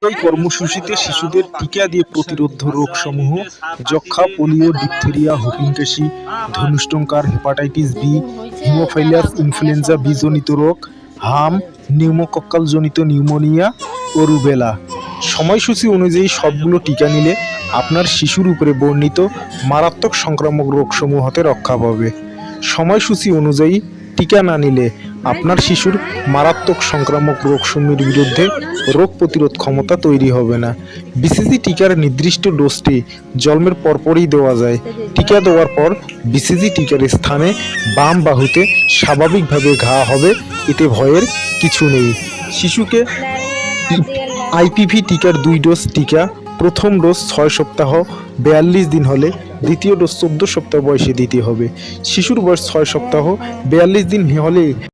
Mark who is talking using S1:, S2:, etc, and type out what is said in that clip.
S1: এই কর্মসূচিতে শিশুদের টিকা দিয়ে প্রতিরোধ রোগসমূহ যক্ষ্মা, পোলিও, ডিপথেরিয়া, হুপিং কাশি, ধনুষ্টঙ্কার, হেপাটাইটিস বি, হিমোফাইলাস ইনফ্লুয়েঞ্জা বীজজনিত রোগ, হাম, নিউমোকক্কাল জনিত নিউমোনিয়া ও রুবেলা। সময়সূচি অনুযায়ী সবগুলো টিকা নিলে আপনার শিশুর উপরে বর্ণিত মারাত্মক সংক্রামক রোগসমূহ হতে রক্ষা পাবে। সময়সূচি অনুযায়ী টিকা না নিলে আপনার শিশুর মারাত্মক সংক্রামক রোগসমূহের বিরুদ্ধে রোগ প্রতিরোধ ক্ষমতা তৈরি হবে না। বিসিজি টিকার নির্দিষ্ট ডোজটি জন্মের পরপরই দেওয়া যায়। টিকা দেওয়ার পর বিসিজি টিকার স্থানে বাম বাহুতে স্বাভাবিকভাবে ঘা হবে, এতে ভয়ের কিছু নেই। শিশুকে আইপিভি টিকার 2 ডোজ টিকা, প্রথম ডোজ 6 সপ্তাহ 42 দিন হলে দ্বিতীয় ডোজ 14 সপ্তাহ বয়সে দিতে হবে। শিশুর বয়স 6 সপ্তাহ 42 দিন হলে